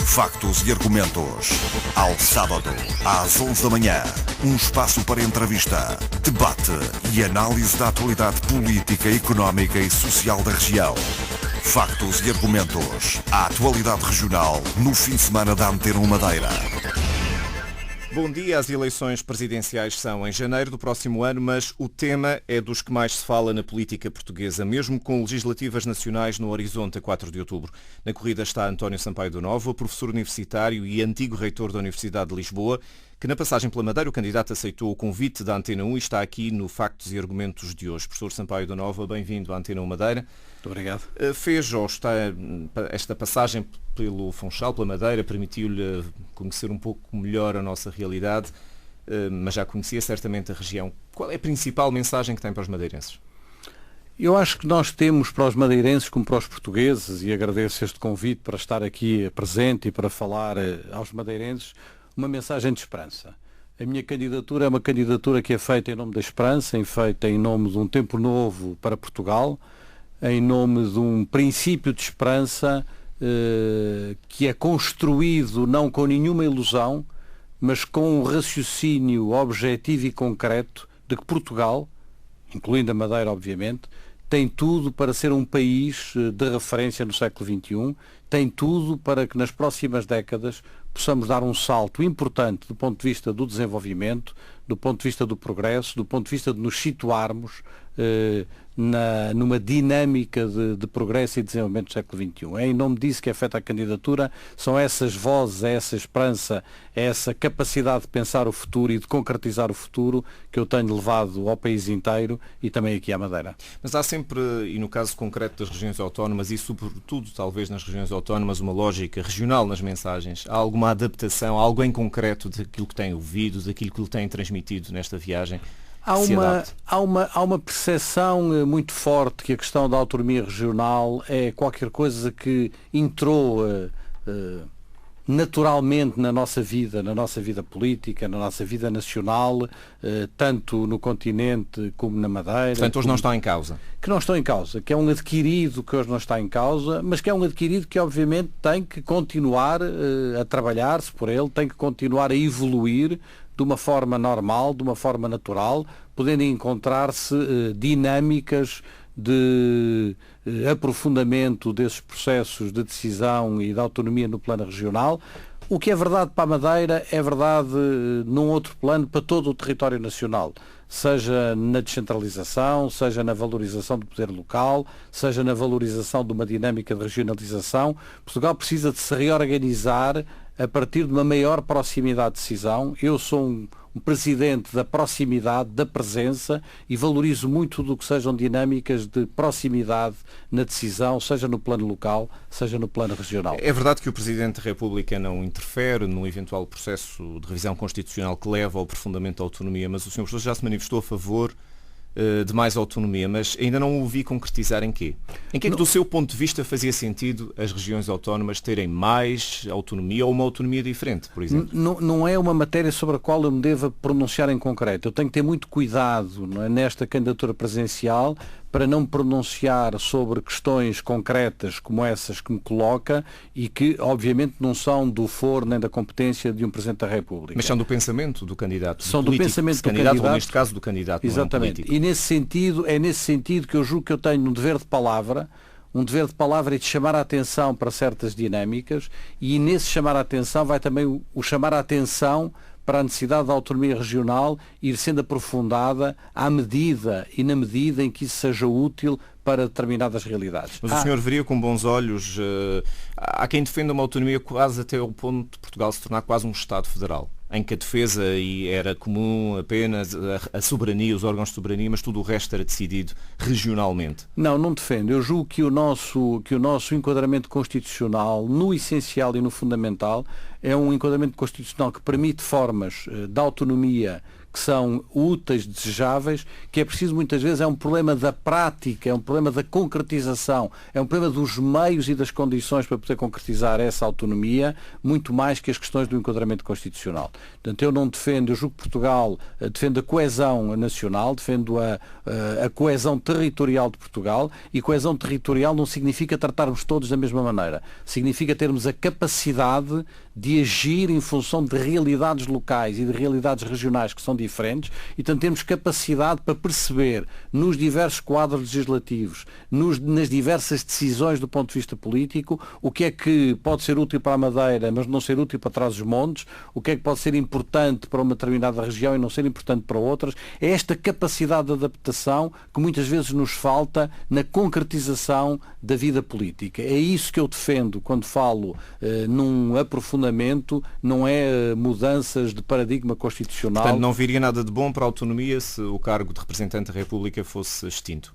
Factos e argumentos. Ao sábado, às 11 da manhã. Um espaço para entrevista, debate e análise da atualidade política, económica e social da região. Factos e argumentos. A atualidade regional no fim de semana da Antena 1 Madeira. Bom dia, as eleições presidenciais são em janeiro do próximo ano, mas o tema é dos que mais se fala na política portuguesa, mesmo com legislativas nacionais no horizonte a 4 de outubro. Na corrida está António Sampaio do Novo, professor universitário e antigo reitor da Universidade de Lisboa, que na passagem pela Madeira o candidato aceitou o convite da Antena 1 e está aqui no Factos e Argumentos de hoje. Professor Sampaio do Novo, bem-vindo à Antena 1 Madeira. Muito obrigado. Fez ou está esta passagem pelo Funchal, pela Madeira, permitiu-lhe conhecer um pouco melhor a nossa realidade, mas já conhecia certamente a região. Qual é a principal mensagem que tem para os madeirenses? Eu acho que nós temos para os madeirenses como para os portugueses, e agradeço este convite para estar aqui presente e para falar aos madeirenses, uma mensagem de esperança. A minha candidatura é uma candidatura que é feita em nome da esperança, feita em nome de um tempo novo para Portugal, em nome de um princípio de esperança que é construído não com nenhuma ilusão, mas com um raciocínio objetivo e concreto de que Portugal, incluindo a Madeira obviamente, tem tudo para ser um país de referência no século XXI, tem tudo para que nas próximas décadas possamos dar um salto importante do ponto de vista do desenvolvimento, do ponto de vista do progresso, do ponto de vista de nos situarmos numa dinâmica de progresso e desenvolvimento do século XXI. É em nome disso que é feita a candidatura, são essas vozes, é essa esperança, é essa capacidade de pensar o futuro e de concretizar o futuro que eu tenho levado ao país inteiro e também aqui à Madeira. Mas há sempre, e no caso concreto das regiões autónomas e sobretudo talvez nas regiões autónomas, uma lógica regional nas mensagens. Há alguma adaptação, algo em concreto daquilo que tem ouvido, daquilo que lhe tem transmitido nesta viagem? Há uma percepção muito forte que a questão da autonomia regional é qualquer coisa que entrou naturalmente na nossa vida política, na nossa vida nacional, tanto no continente como na Madeira. Portanto, hoje não está em causa. Que não está em causa, que é um adquirido que hoje não está em causa, mas que é um adquirido que obviamente tem que continuar a trabalhar-se por ele, tem que continuar a evoluir de uma forma normal, de uma forma natural, podendo encontrar-se dinâmicas de aprofundamento desses processos de decisão e de autonomia no plano regional. O que é verdade para a Madeira é verdade num outro plano para todo o território nacional, seja na descentralização, seja na valorização do poder local, seja na valorização de uma dinâmica de regionalização. Portugal precisa de se reorganizar a partir de uma maior proximidade de decisão. Eu sou um presidente da proximidade, da presença, e valorizo muito do que sejam dinâmicas de proximidade na decisão, seja no plano local, seja no plano regional. É verdade que o Presidente da República não interfere no eventual processo de revisão constitucional que leva ao aprofundamento da autonomia, mas o Sr. Professor já se manifestou a favor de mais autonomia, mas ainda não o ouvi concretizar em quê? Em que é que, do seu ponto de vista, fazia sentido as regiões autónomas terem mais autonomia ou uma autonomia diferente, por exemplo? Não é uma matéria sobre a qual eu me deva pronunciar em concreto. Eu tenho que ter muito cuidado, não é, nesta candidatura presidencial para não me pronunciar sobre questões concretas como essas que me coloca e que, obviamente, não são do foro nem da competência de um Presidente da República. Mas são do pensamento do candidato. São do pensamento do candidato, ou neste caso do candidato. Exatamente. E nesse sentido, é nesse sentido que eu julgo que eu tenho um dever de palavra e de chamar a atenção para certas dinâmicas, e nesse chamar a atenção vai também o chamar a atenção para a necessidade da autonomia regional ir sendo aprofundada à medida e na medida em que isso seja útil para determinadas realidades. Mas o senhor veria com bons olhos, há quem defenda uma autonomia quase até ao ponto de Portugal se tornar quase um Estado federal, em que a defesa era comum apenas a soberania, os órgãos de soberania, mas tudo o resto era decidido regionalmente. Não defendo. Eu julgo que o nosso enquadramento constitucional, no essencial e no fundamental, é um enquadramento constitucional que permite formas de autonomia que são úteis, desejáveis, que é preciso muitas vezes, é um problema da prática, é um problema da concretização, é um problema dos meios e das condições para poder concretizar essa autonomia, muito mais que as questões do enquadramento constitucional. Portanto, eu não defendo, eu julgo que Portugal defende a coesão nacional, defendo a coesão territorial de Portugal, e coesão territorial não significa tratarmos todos da mesma maneira, significa termos a capacidade de agir em função de realidades locais e de realidades regionais que são diferentes, e portanto temos capacidade para perceber nos diversos quadros legislativos, nas diversas decisões do ponto de vista político, o que é que pode ser útil para a Madeira, mas não ser útil para Trás-os-Montes, o que é que pode ser importante para uma determinada região e não ser importante para outras. É esta capacidade de adaptação que muitas vezes nos falta na concretização da vida política. É isso que eu defendo quando falo num aprofundamento, não é mudanças de paradigma constitucional. Portanto, não viria nada de bom para a autonomia se o cargo de representante da República fosse extinto?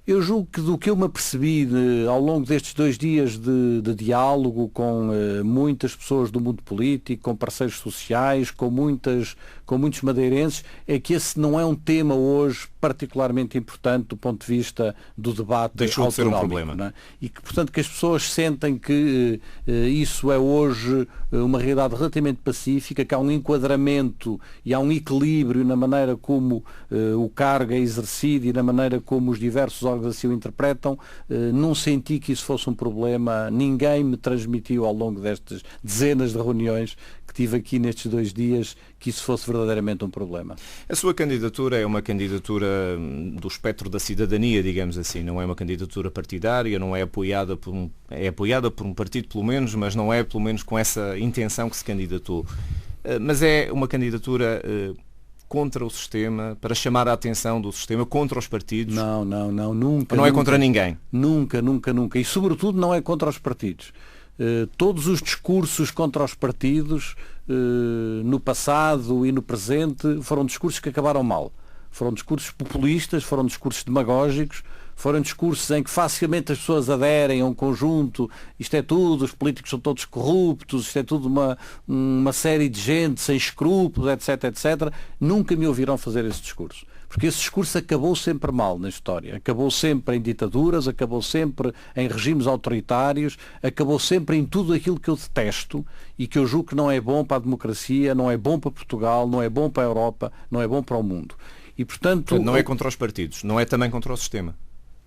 Eu julgo que do que eu me apercebi ao longo destes 2 dias de diálogo com muitas pessoas do mundo político, com parceiros sociais, com muitos madeirenses, é que esse não é um tema hoje particularmente importante do ponto de vista do debate deixou de ser um problema. Não é? E que, portanto, que as pessoas sentem que isso é hoje uma realidade relativamente pacífica, que há um enquadramento e há um equilíbrio na maneira como o cargo é exercido e na maneira como os diversos órgãos assim o interpretam. Não senti que isso fosse um problema, ninguém me transmitiu ao longo destas dezenas de reuniões que tive aqui nestes 2 dias que isso fosse verdadeiramente um problema. A sua candidatura é uma candidatura do espectro da cidadania, digamos assim, não é uma candidatura partidária, não é apoiada por um partido pelo menos, mas não é pelo menos com essa intenção que se candidatou. Mas é uma candidatura contra o sistema, para chamar a atenção do sistema, contra os partidos? Não, nunca. Ou não é contra ninguém? Nunca. E sobretudo não é contra os partidos. Todos os discursos contra os partidos no passado e no presente foram discursos que acabaram mal. Foram discursos populistas, foram discursos demagógicos, foram discursos em que facilmente as pessoas aderem a um conjunto, isto é tudo, os políticos são todos corruptos, isto é tudo uma série de gente sem escrúpulos, etc. Nunca me ouviram fazer esse discurso. Porque esse discurso acabou sempre mal na história. Acabou sempre em ditaduras, acabou sempre em regimes autoritários, acabou sempre em tudo aquilo que eu detesto e que eu julgo que não é bom para a democracia, não é bom para Portugal, não é bom para a Europa, não é bom para o mundo. E, portanto, não é contra os partidos, não é também contra o sistema.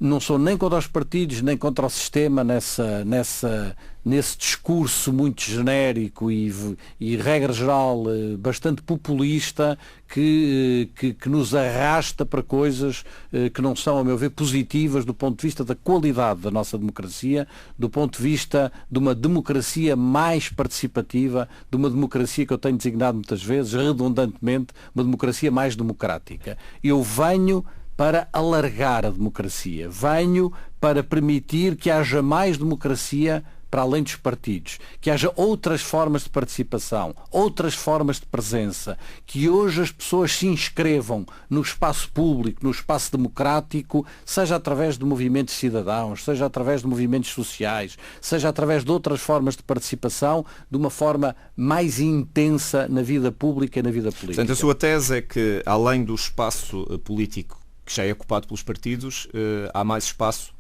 Não sou nem contra os partidos, nem contra o sistema nesse discurso muito genérico e regra geral, bastante populista que nos arrasta para coisas que não são, a meu ver, positivas do ponto de vista da qualidade da nossa democracia, do ponto de vista de uma democracia mais participativa, de uma democracia que eu tenho designado muitas vezes, redundantemente, uma democracia mais democrática. Eu venho para alargar a democracia. Venho para permitir que haja mais democracia para além dos partidos, que haja outras formas de participação, outras formas de presença, que hoje as pessoas se inscrevam no espaço público, no espaço democrático, seja através de movimentos cidadãos, seja através de movimentos sociais, seja através de outras formas de participação, de uma forma mais intensa na vida pública e na vida política. Portanto, a sua tese é que, além do espaço político que já é ocupado pelos partidos, há mais espaço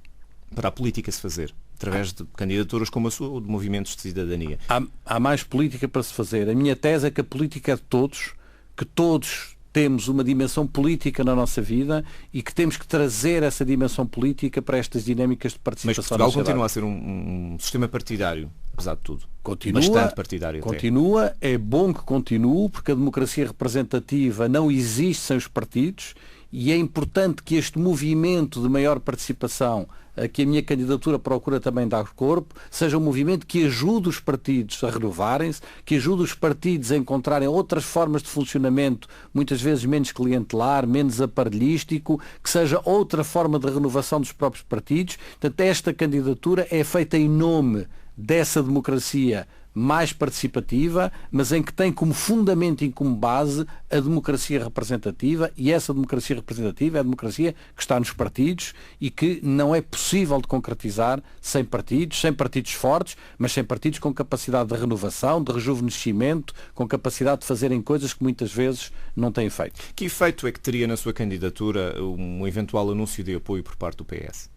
para a política se fazer, através de candidaturas como a sua ou de movimentos de cidadania. Há mais política para se fazer. A minha tese é que a política é de todos, que todos temos uma dimensão política na nossa vida e que temos que trazer essa dimensão política para estas dinâmicas de participação. Mas Portugal continua a ser um sistema partidário, apesar de tudo. Continua, bastante partidário. Continua, é bom que continue, porque a democracia representativa não existe sem os partidos. E é importante que este movimento de maior participação, a que a minha candidatura procura também dar corpo, seja um movimento que ajude os partidos a renovarem-se, que ajude os partidos a encontrarem outras formas de funcionamento, muitas vezes menos clientelar, menos aparelhístico, que seja outra forma de renovação dos próprios partidos. Portanto, esta candidatura é feita em nome dessa democracia mais participativa, mas em que tem como fundamento e como base a democracia representativa, e essa democracia representativa é a democracia que está nos partidos e que não é possível de concretizar sem partidos fortes, mas sem partidos com capacidade de renovação, de rejuvenescimento, com capacidade de fazerem coisas que muitas vezes não têm feito. Que efeito é que teria na sua candidatura um eventual anúncio de apoio por parte do PS?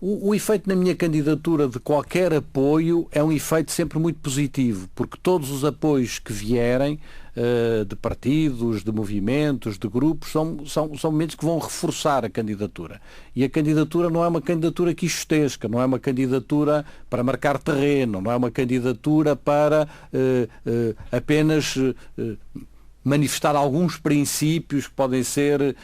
O efeito na minha candidatura de qualquer apoio é um efeito sempre muito positivo, porque todos os apoios que vierem de partidos, de movimentos, de grupos, são momentos que vão reforçar a candidatura. E a candidatura não é uma candidatura quixotesca, não é uma candidatura para marcar terreno, não é uma candidatura para apenas manifestar alguns princípios que podem ser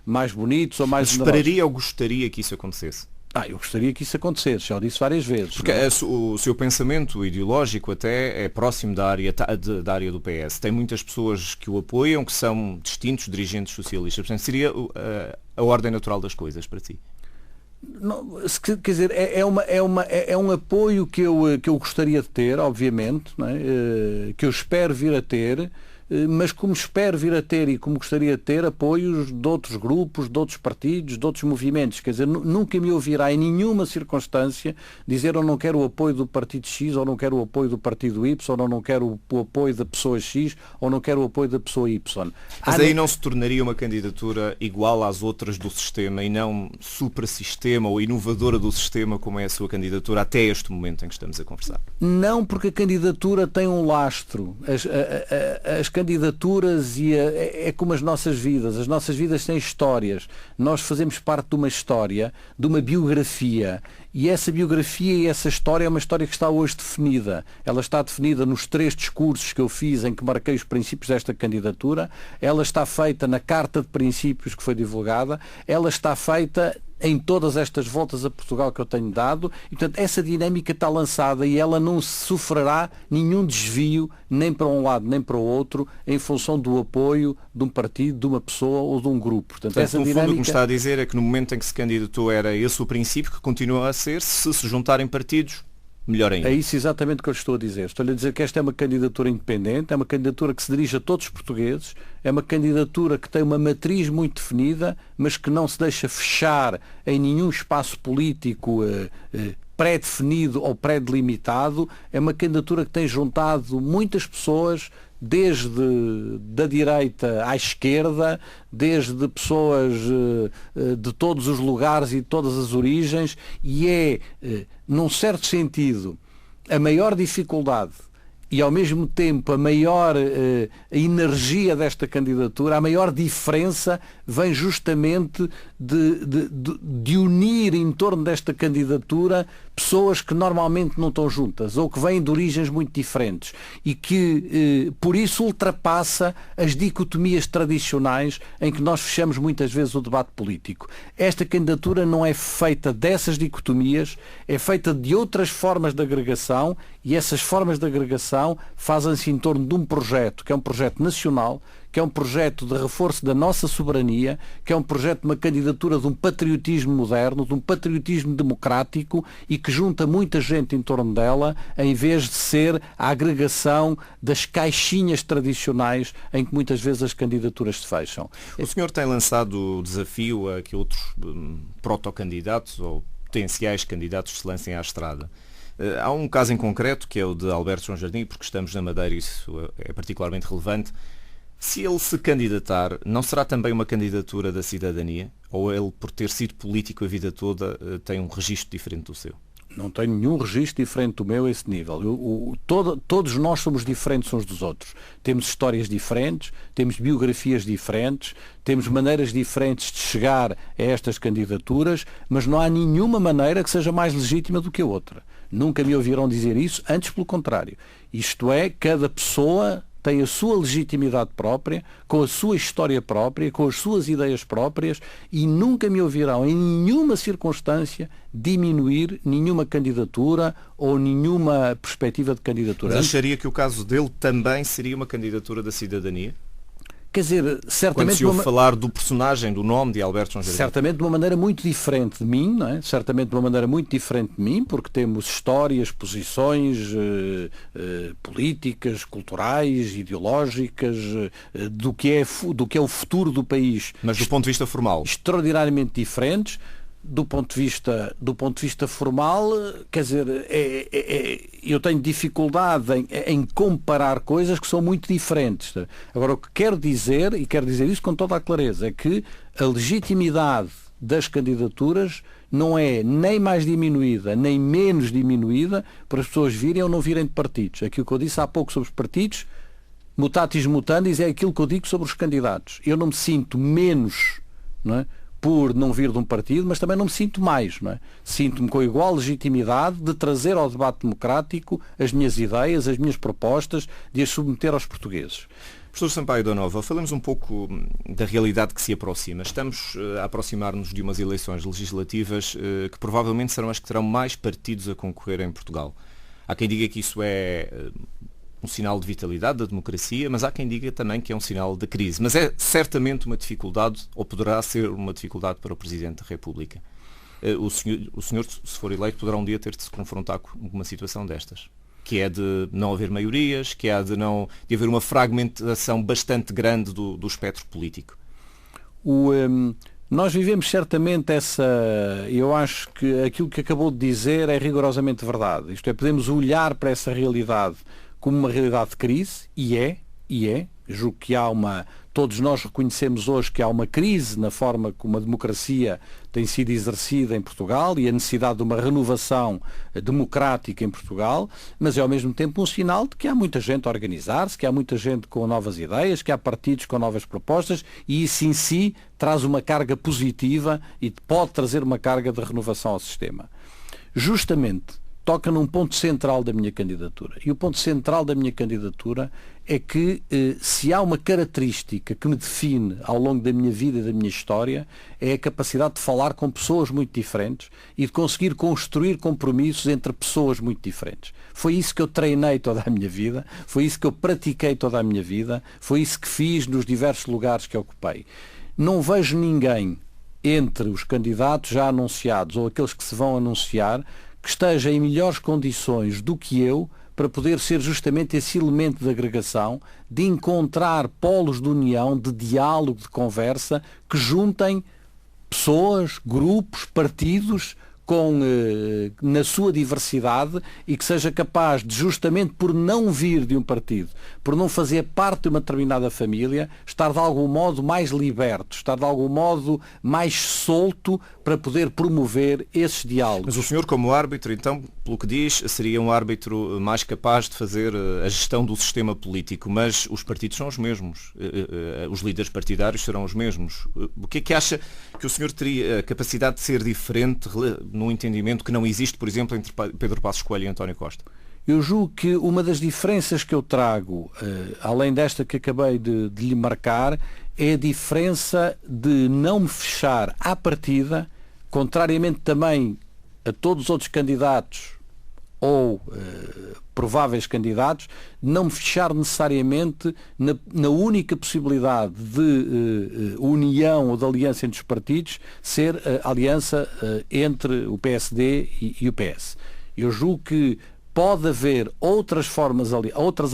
mais bonitos ou mais generosos. Esperaria ou gostaria que isso acontecesse? Eu gostaria que isso acontecesse, já o disse várias vezes. Porque o seu pensamento ideológico até é próximo da área do PS. Tem muitas pessoas que o apoiam, que são distintos dirigentes socialistas. Portanto, seria a ordem natural das coisas para si? Não, quer dizer, é um apoio que eu gostaria de ter, obviamente, não é? Que eu espero vir a ter, mas como espero vir a ter e como gostaria de ter apoios de outros grupos, de outros partidos, de outros movimentos. Quer dizer, nunca me ouvirá em nenhuma circunstância dizer eu não quero o apoio do partido X, ou não quero o apoio do partido Y, ou não quero o apoio da pessoa X, ou não quero o apoio da pessoa Y. Mas aí não se tornaria uma candidatura igual às outras do sistema e não suprassistema ou inovadora do sistema como é a sua candidatura até este momento em que estamos a conversar? Não, porque a candidatura tem um lastro. As candidaturas é como as nossas vidas têm histórias, nós fazemos parte de uma história, de uma biografia, e essa biografia e essa história é uma história que está hoje definida. Ela está definida nos 3 discursos que eu fiz em que marquei os princípios desta candidatura, ela está feita na carta de princípios que foi divulgada, ela está feita em todas estas voltas a Portugal que eu tenho dado, e portanto essa dinâmica está lançada e ela não sofrerá nenhum desvio, nem para um lado nem para o outro, em função do apoio de um partido, de uma pessoa ou de um grupo. Portanto, essa no dinâmica... fundo, o que me está a dizer é que no momento em que se candidatou era esse o princípio que continua a ser, se juntarem partidos, melhor ainda. É isso exatamente o que eu estou a dizer. Estou-lhe a dizer que esta é uma candidatura independente, é uma candidatura que se dirige a todos os portugueses, é uma candidatura que tem uma matriz muito definida, mas que não se deixa fechar em nenhum espaço político pré-definido ou pré-delimitado. É uma candidatura que tem juntado muitas pessoas, desde da direita à esquerda, desde pessoas de todos os lugares e de todas as origens, e é, num certo sentido, a maior dificuldade e ao mesmo tempo a maior energia desta candidatura, a maior diferença vem justamente de unir em torno desta candidatura pessoas que normalmente não estão juntas ou que vêm de origens muito diferentes e que por isso ultrapassa as dicotomias tradicionais em que nós fechamos muitas vezes o debate político. Esta candidatura não é feita dessas dicotomias, é feita de outras formas de agregação, e essas formas de agregação fazem-se em torno de um projeto que é um projeto nacional, que é um projeto de reforço da nossa soberania, que é um projeto de uma candidatura de um patriotismo moderno, de um patriotismo democrático e que junta muita gente em torno dela, em vez de ser a agregação das caixinhas tradicionais em que muitas vezes as candidaturas se fecham. O senhor tem lançado o desafio a que outros protocandidatos ou potenciais candidatos se lancem à estrada. Há um caso em concreto, que é o de Alberto João Jardim, porque estamos na Madeira e isso é particularmente relevante. Se ele se candidatar, não será também uma candidatura da cidadania? Ou ele, por ter sido político a vida toda, tem um registro diferente do seu? Não tenho nenhum registro diferente do meu a esse nível. Todos nós somos diferentes uns dos outros. Temos histórias diferentes, temos biografias diferentes, temos maneiras diferentes de chegar a estas candidaturas, mas não há nenhuma maneira que seja mais legítima do que a outra. Nunca me ouvirão dizer isso, antes pelo contrário. Isto é, cada pessoa tem a sua legitimidade própria, com a sua história própria, com as suas ideias próprias, e nunca me ouvirão em nenhuma circunstância diminuir nenhuma candidatura ou nenhuma perspectiva de candidatura. Mas acharia que o caso dele também seria uma candidatura da cidadania? Quer dizer, Quando certamente... se ouve falar do personagem, do nome de Alberto João Jardim. Certamente de uma maneira muito diferente de mim, não é? Certamente de uma maneira muito diferente de mim, porque temos histórias, posições políticas, culturais, ideológicas, do que é o futuro do país. Mas do ponto de vista formal? Extraordinariamente diferentes. Do ponto de vista formal, quer dizer, eu tenho dificuldade em comparar coisas que são muito diferentes. Agora, o que quero dizer, e quero dizer isso com toda a clareza, é que a legitimidade das candidaturas não é nem mais diminuída, nem menos diminuída para as pessoas virem ou não virem de partidos. Aquilo que eu disse há pouco sobre os partidos, mutatis mutandis, é aquilo que eu digo sobre os candidatos. Eu não me sinto menos, não é, por não vir de um partido, mas também não me sinto mais, não é? Sinto-me com igual legitimidade de trazer ao debate democrático as minhas ideias, as minhas propostas, de as submeter aos portugueses. Professor Sampaio da Nova, falamos um pouco da realidade que se aproxima. Estamos a aproximar-nos de umas eleições legislativas que provavelmente serão as que terão mais partidos a concorrer em Portugal. Há quem diga que isso é um sinal de vitalidade da democracia, mas há quem diga também que é um sinal de crise. Mas é certamente uma dificuldade, ou poderá ser uma dificuldade para o Presidente da República. O senhor, se for eleito, poderá um dia ter de se confrontar com uma situação destas, que é de não haver maiorias, que é de haver uma fragmentação bastante grande do espectro político. Nós vivemos certamente eu acho que aquilo que acabou de dizer é rigorosamente verdade. Isto é, podemos olhar para essa realidade como uma realidade de crise, e é. Julgo que todos nós reconhecemos hoje que há uma crise na forma como a democracia tem sido exercida em Portugal e a necessidade de uma renovação democrática em Portugal, mas é ao mesmo tempo um sinal de que há muita gente a organizar-se, que há muita gente com novas ideias, que há partidos com novas propostas, e isso em si traz uma carga positiva e pode trazer uma carga de renovação ao sistema. Justamente toca num ponto central da minha candidatura. E o ponto central da minha candidatura é que se há uma característica que me define ao longo da minha vida e da minha história, é a capacidade de falar com pessoas muito diferentes e de conseguir construir compromissos entre pessoas muito diferentes. Foi isso que eu treinei toda a minha vida, foi isso que eu pratiquei toda a minha vida, foi isso que fiz nos diversos lugares que ocupei. Não vejo ninguém entre os candidatos já anunciados ou aqueles que se vão anunciar que esteja em melhores condições do que eu para poder ser justamente esse elemento de agregação, de encontrar polos de união, de diálogo, de conversa, que juntem pessoas, grupos, partidos, na sua diversidade, e que seja capaz de, justamente por não vir de um partido, por não fazer parte de uma determinada família, estar de algum modo mais liberto, estar de algum modo mais solto para poder promover esses diálogos. Mas o senhor, como árbitro, então, pelo que diz, seria um árbitro mais capaz de fazer a gestão do sistema político, mas os partidos são os mesmos, os líderes partidários serão os mesmos. O que é que acha que o senhor teria a capacidade de ser diferente num entendimento que não existe, por exemplo, entre Pedro Passos Coelho e António Costa? Eu julgo que uma das diferenças que eu trago, além desta que acabei de lhe marcar, é a diferença de não me fechar à partida, contrariamente também a todos os outros candidatos ou prováveis candidatos, não me fechar necessariamente na única possibilidade de união ou de aliança entre os partidos ser a aliança entre o PSD e o PS. Eu julgo que pode haver outras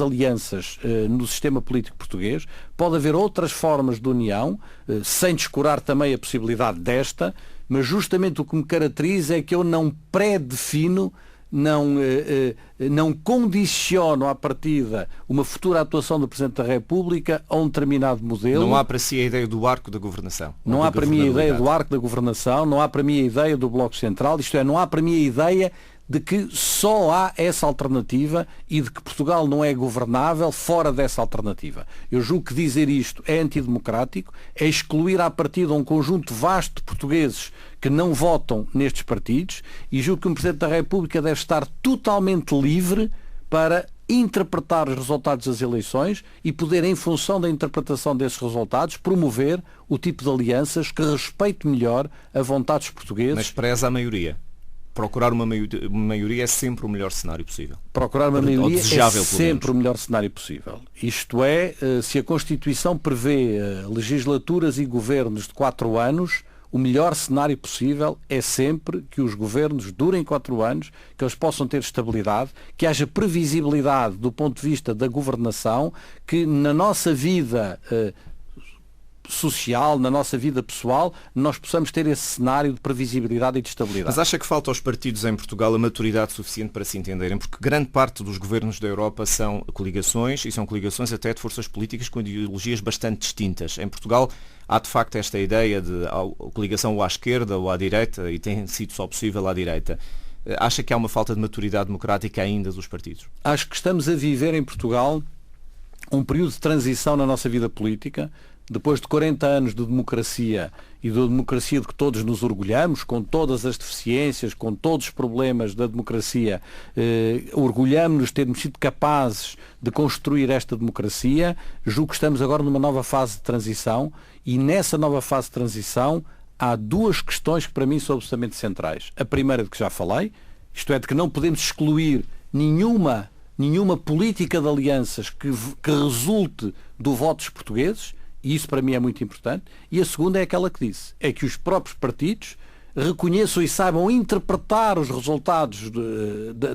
alianças no sistema político português, pode haver outras formas de união, sem descurar também a possibilidade desta, mas justamente o que me caracteriza é que eu não pré-defino, não condiciono à partida uma futura atuação do Presidente da República a um determinado modelo. Não há para si a ideia do arco da governação? Não há para mim a ideia do arco da governação, não há para mim a ideia do Bloco Central, isto é, não há para mim a ideia de que só há essa alternativa e de que Portugal não é governável fora dessa alternativa. Eu julgo que dizer isto é antidemocrático, é excluir à partida um conjunto vasto de portugueses que não votam nestes partidos, e julgo que um Presidente da República deve estar totalmente livre para interpretar os resultados das eleições e poder, em função da interpretação desses resultados, promover o tipo de alianças que respeite melhor a vontade dos portugueses. Mas preza a maioria? procurar uma maioria é sempre o melhor cenário possível. Procurar uma maioria é desejável, sempre o melhor cenário possível. Isto é, se a Constituição prevê legislaturas e governos de 4 anos, o melhor cenário possível é sempre que os governos durem 4 anos, que eles possam ter estabilidade, que haja previsibilidade do ponto de vista da governação, que na nossa vida social, na nossa vida pessoal, nós possamos ter esse cenário de previsibilidade e de estabilidade. Mas acha que falta aos partidos em Portugal a maturidade suficiente para se entenderem? Porque grande parte dos governos da Europa são coligações, e são coligações até de forças políticas com ideologias bastante distintas. Em Portugal há de facto esta ideia de coligação ou à esquerda ou à direita, e tem sido só possível à direita. Acha que há uma falta de maturidade democrática ainda dos partidos? Acho que estamos a viver em Portugal um período de transição na nossa vida política. Depois de 40 anos de democracia e da democracia de que todos nos orgulhamos, com todas as deficiências, com todos os problemas da democracia, orgulhamos-nos de termos sido capazes de construir esta democracia. Julgo que estamos agora numa nova fase de transição, e nessa nova fase de transição há 2 questões que para mim são absolutamente centrais. A primeira, de que já falei, isto é, de que não podemos excluir nenhuma política de alianças que resulte do voto dos portugueses. E isso para mim é muito importante. E a segunda é aquela que disse, é que os próprios partidos reconheçam e saibam interpretar os resultados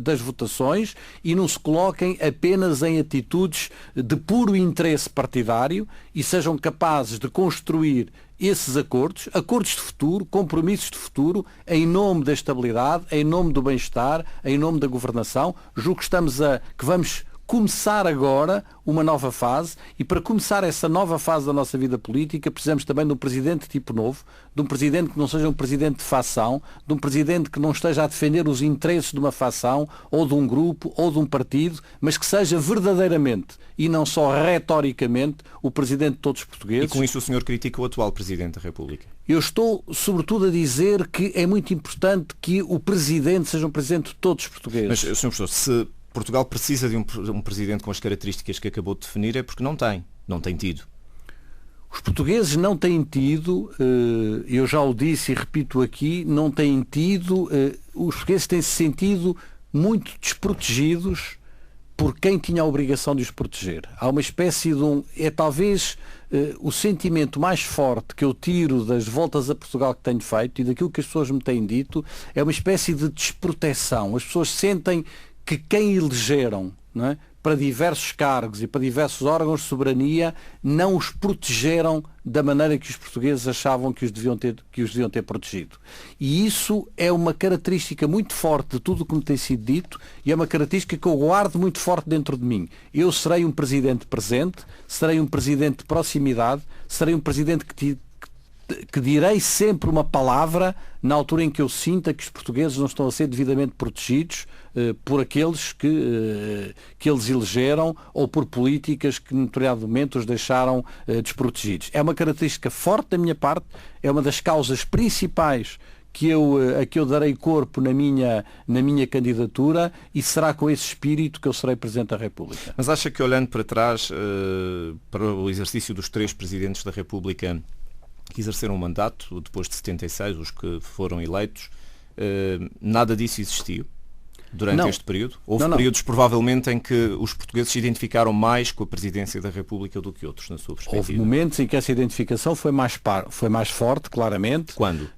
das votações e não se coloquem apenas em atitudes de puro interesse partidário, e sejam capazes de construir esses acordos de futuro, compromissos de futuro, em nome da estabilidade, em nome do bem-estar, em nome da governação. Julgo que vamos começar agora uma nova fase, e para começar essa nova fase da nossa vida política precisamos também de um presidente tipo novo, de um presidente que não seja um presidente de facção, de um presidente que não esteja a defender os interesses de uma facção ou de um grupo ou de um partido, mas que seja verdadeiramente e não só retoricamente o presidente de todos os portugueses. E com isso o senhor critica o atual Presidente da República? Eu estou sobretudo a dizer que é muito importante que o presidente seja um presidente de todos os portugueses. Mas, Sr. Professor, se Portugal precisa de um presidente com as características que acabou de definir, é porque não tem tido. Os portugueses não têm tido, eu já o disse e repito aqui, não têm tido, os portugueses têm-se sentido muito desprotegidos por quem tinha a obrigação de os proteger. Há uma espécie de talvez o sentimento mais forte que eu tiro das voltas a Portugal que tenho feito e daquilo que as pessoas me têm dito, é uma espécie de desproteção. As pessoas sentem que quem elegeram, não é, para diversos cargos e para diversos órgãos de soberania não os protegeram da maneira que os portugueses achavam que os deviam ter protegido. E isso é uma característica muito forte de tudo o que me tem sido dito, e é uma característica que eu guardo muito forte dentro de mim. Eu serei um presidente presente, serei um presidente de proximidade, serei um presidente que direi sempre uma palavra na altura em que eu sinta que os portugueses não estão a ser devidamente protegidos por aqueles que eles elegeram, ou por políticas que, em determinado momento, os deixaram desprotegidos. É uma característica forte da minha parte, é uma das causas principais a que eu darei corpo na minha candidatura, e será com esse espírito que eu serei Presidente da República. Mas acha que, olhando para trás, para o exercício dos 3 Presidentes da República que exerceram o mandato, depois de 76, os que foram eleitos, nada disso existiu durante este período? Houve períodos, provavelmente, em que os portugueses se identificaram mais com a Presidência da República do que outros, na sua perspectiva? Houve momentos em que essa identificação foi mais forte, claramente. Quando?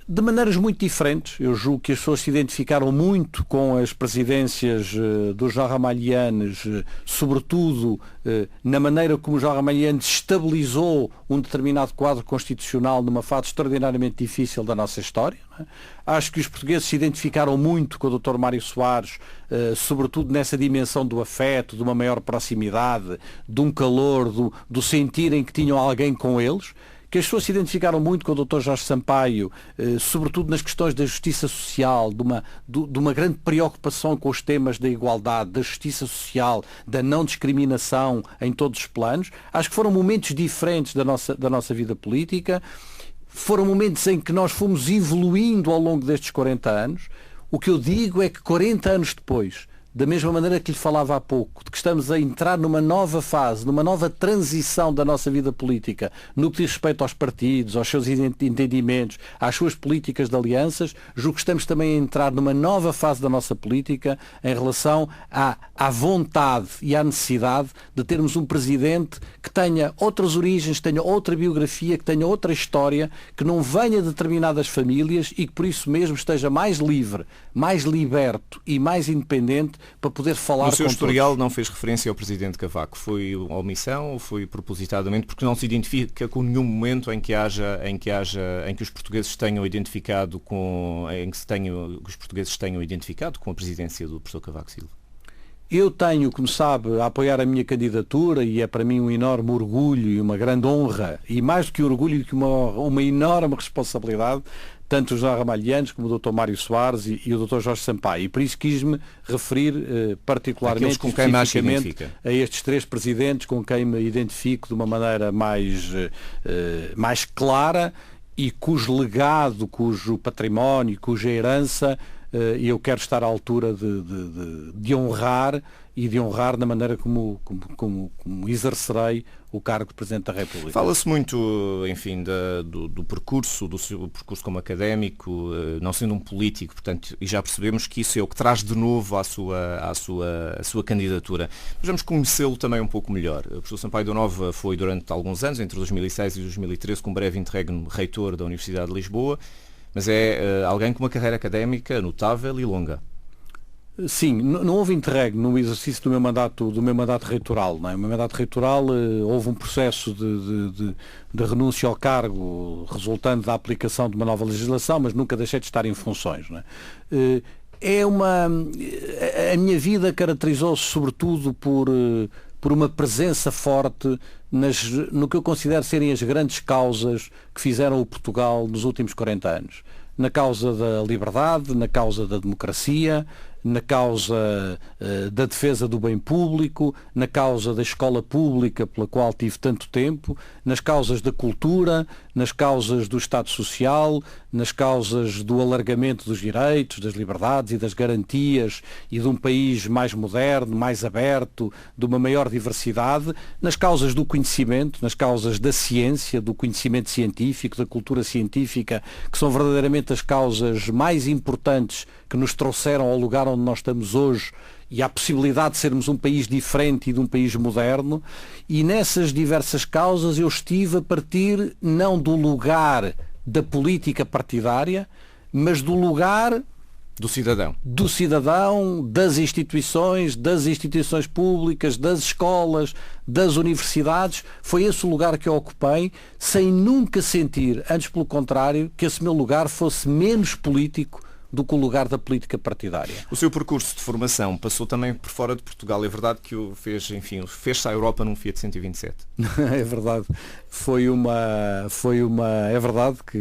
De maneiras muito diferentes. Eu julgo que as pessoas se identificaram muito com as presidências dos João Ramalhianes, sobretudo na maneira como o João Ramalhianes estabilizou um determinado quadro constitucional numa fase extraordinariamente difícil da nossa história. Não é? Acho que os portugueses se identificaram muito com o Dr. Mário Soares, sobretudo nessa dimensão do afeto, de uma maior proximidade, de um calor, do sentirem que tinham alguém com eles. Que as pessoas se identificaram muito com o Dr. Jorge Sampaio, sobretudo nas questões da justiça social, de uma grande preocupação com os temas da igualdade, da justiça social, da não discriminação em todos os planos. Acho que foram momentos diferentes da nossa vida política. Foram momentos em que nós fomos evoluindo ao longo destes 40 anos. O que eu digo é que 40 anos depois da mesma maneira que lhe falava há pouco, de que estamos a entrar numa nova fase, numa nova transição da nossa vida política, no que diz respeito aos partidos, aos seus entendimentos, às suas políticas de alianças, julgo que estamos também a entrar numa nova fase da nossa política em relação à vontade e à necessidade de termos um presidente que tenha outras origens, que tenha outra biografia, que tenha outra história, que não venha de determinadas famílias e que por isso mesmo esteja mais livre, mais liberto e mais independente para poder falar com todos. No seu todos. historial não fez referência ao Presidente Cavaco. Foi omissão ou foi propositadamente? Porque não se identifica com nenhum momento em que os portugueses tenham identificado com a presidência do professor Cavaco Silva. Eu tenho, como sabe, a apoiar a minha candidatura e é para mim um enorme orgulho e uma grande honra e mais do que orgulho, que uma enorme responsabilidade, tanto o José Ramalhianos como o Dr. Mário Soares e o Dr. Jorge Sampaio. E por isso quis-me referir particularmente com quem mais se identifica. A estes três presidentes com quem me identifico de uma maneira mais clara e cujo legado, cujo património, cuja herança eu quero estar à altura de honrar e de honrar da maneira como exercerei o cargo de Presidente da República. Fala-se muito, enfim, do percurso, do seu percurso como académico, não sendo um político, portanto, e já percebemos que isso é o que traz de novo à sua candidatura. Mas vamos conhecê-lo também um pouco melhor. O professor Sampaio da Nova foi durante alguns anos, entre 2006 e 2013, com um breve interregno reitor da Universidade de Lisboa, mas é alguém com uma carreira académica notável e longa. Sim, não houve interregno no exercício do meu mandato reitoral. Não é? O meu mandato reitoral houve um processo de renúncia ao cargo resultante da aplicação de uma nova legislação, mas nunca deixei de estar em funções. Não é? A minha vida caracterizou-se sobretudo por uma presença forte no que eu considero serem as grandes causas que fizeram o Portugal nos últimos 40 anos. Na causa da liberdade, na causa da democracia, na causa da defesa do bem público, na causa da escola pública pela qual tive tanto tempo, nas causas da cultura, nas causas do Estado Social, nas causas do alargamento dos direitos, das liberdades e das garantias e de um país mais moderno, mais aberto, de uma maior diversidade, nas causas do conhecimento, nas causas da ciência, do conhecimento científico, da cultura científica, que são verdadeiramente as causas mais importantes que nos trouxeram ao lugar onde nós estamos hoje e à possibilidade de sermos um país diferente e de um país moderno, e nessas diversas causas eu estive a partir não do lugar da política partidária, mas do lugar do cidadão, das instituições públicas, das escolas, das universidades. Foi esse o lugar que eu ocupei, sem nunca sentir, antes pelo contrário, que esse meu lugar fosse menos político do que o lugar da política partidária. O seu percurso de formação passou também por fora de Portugal. É verdade que o fez-se à Europa num Fiat 127. É verdade.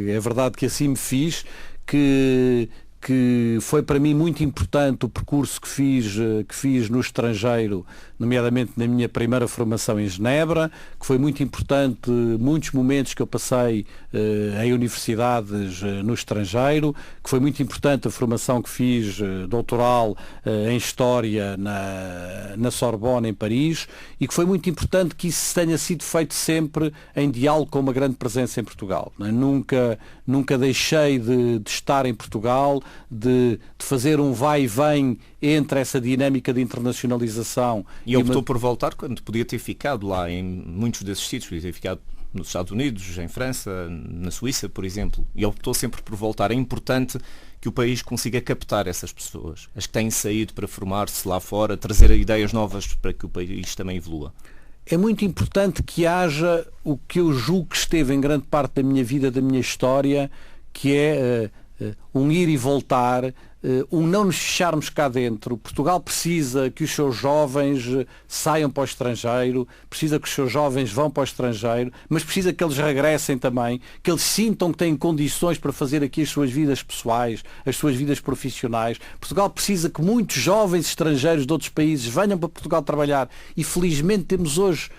É verdade que assim me fiz, que foi para mim muito importante o percurso que fiz no estrangeiro, nomeadamente na minha primeira formação em Genebra, que foi muito importante muitos momentos que eu passei em universidades no estrangeiro, que foi muito importante a formação que fiz doutoral em História na Sorbonne, em Paris, e que foi muito importante que isso tenha sido feito sempre em diálogo com uma grande presença em Portugal. Nunca deixei de estar em Portugal, de fazer um vai e vem entre essa dinâmica de internacionalização. E optou por voltar quando podia ter ficado lá em muitos desses sítios, podia ter ficado nos Estados Unidos, em França, na Suíça, por exemplo. E optou sempre por voltar. É importante que o país consiga captar essas pessoas, as que têm saído para formar-se lá fora, trazer ideias novas para que o país também evolua. É muito importante que haja o que eu julgo que esteve em grande parte da minha vida, da minha história, que é um ir e voltar, um não nos fecharmos cá dentro. Portugal precisa que os seus jovens saiam para o estrangeiro, precisa que os seus jovens vão para o estrangeiro, mas precisa que eles regressem também, que eles sintam que têm condições para fazer aqui as suas vidas pessoais, as suas vidas profissionais. Portugal precisa que muitos jovens estrangeiros de outros países venham para Portugal trabalhar, e felizmente temos hoje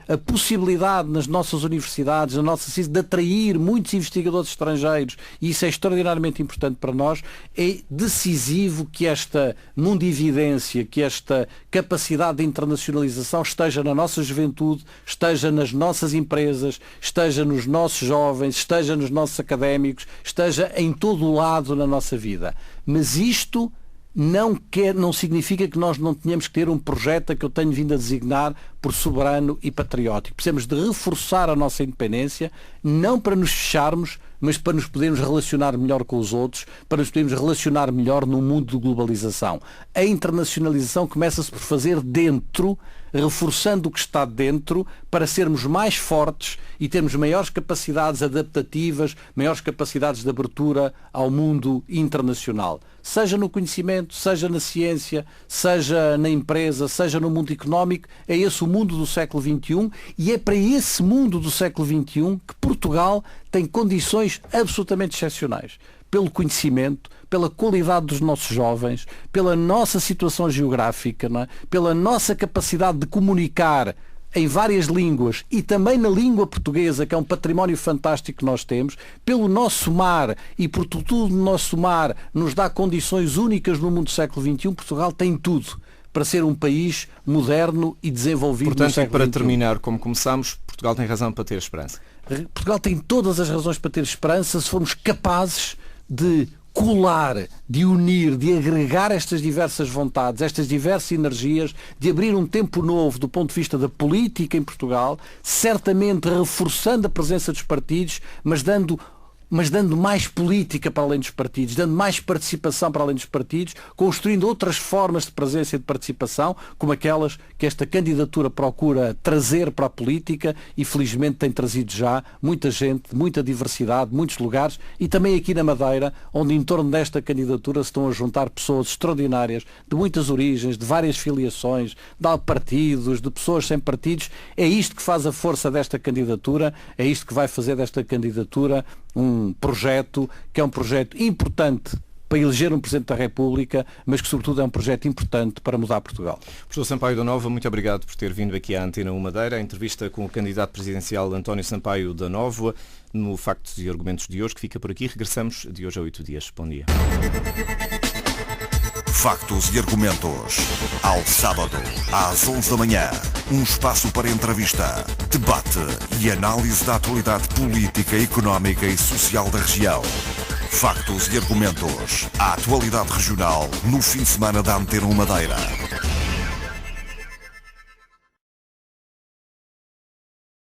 a possibilidade nas nossas universidades, na nossa ciência, de atrair muitos investigadores estrangeiros, e isso é extraordinariamente importante para nós, é de decisivo que esta mundividência, que esta capacidade de internacionalização esteja na nossa juventude, esteja nas nossas empresas, esteja nos nossos jovens, esteja nos nossos académicos, esteja em todo o lado na nossa vida. Mas isto não significa que nós não tenhamos que ter um projeto que eu tenho vindo a designar por soberano e patriótico. Precisamos de reforçar a nossa independência, não para nos fecharmos, mas para nos podermos relacionar melhor com os outros, para nos podermos relacionar melhor no mundo de globalização. A internacionalização começa-se por fazer dentro, reforçando o que está dentro, para sermos mais fortes e termos maiores capacidades adaptativas, maiores capacidades de abertura ao mundo internacional. Seja no conhecimento, seja na ciência, seja na empresa, seja no mundo económico, é esse o mundo do século XXI e é para esse mundo do século XXI que Portugal tem condições absolutamente excepcionais. Pelo conhecimento, pela qualidade dos nossos jovens, pela nossa situação geográfica, não é? Pela nossa capacidade de comunicar em várias línguas e também na língua portuguesa, que é um património fantástico que nós temos, pelo nosso mar e por tudo o nosso mar nos dá condições únicas no mundo do século XXI, Portugal tem tudo para ser um país moderno e desenvolvido. Portanto, no século para XXI. terminar, como começámos, Portugal tem razão para ter esperança. Portugal tem todas as razões para ter esperança se formos capazes de colar, de unir, de agregar estas diversas vontades, estas diversas energias, de abrir um tempo novo do ponto de vista da política em Portugal, certamente reforçando a presença dos partidos, mas dando mais política para além dos partidos, dando mais participação para além dos partidos, construindo outras formas de presença e de participação, como aquelas que esta candidatura procura trazer para a política e felizmente tem trazido já muita gente, muita diversidade, muitos lugares e também aqui na Madeira, onde em torno desta candidatura se estão a juntar pessoas extraordinárias, de muitas origens, de várias filiações, de partidos, de pessoas sem partidos. É isto que faz a força desta candidatura, é isto que vai fazer desta candidatura um projeto que é um projeto importante para eleger um Presidente da República, mas que sobretudo é um projeto importante para mudar Portugal. Professor Sampaio da Nova, muito obrigado por ter vindo aqui à Antena 1 Madeira. A entrevista com o candidato presidencial António Sampaio da Nova no Factos e Argumentos de hoje, que fica por aqui. Regressamos de hoje a 8 dias. Bom dia. Factos e Argumentos. Ao sábado, às 11 da manhã. Um espaço para entrevista, debate e análise da atualidade política, económica e social da região. Factos e Argumentos. A atualidade regional no fim de semana da Antena 1 Madeira.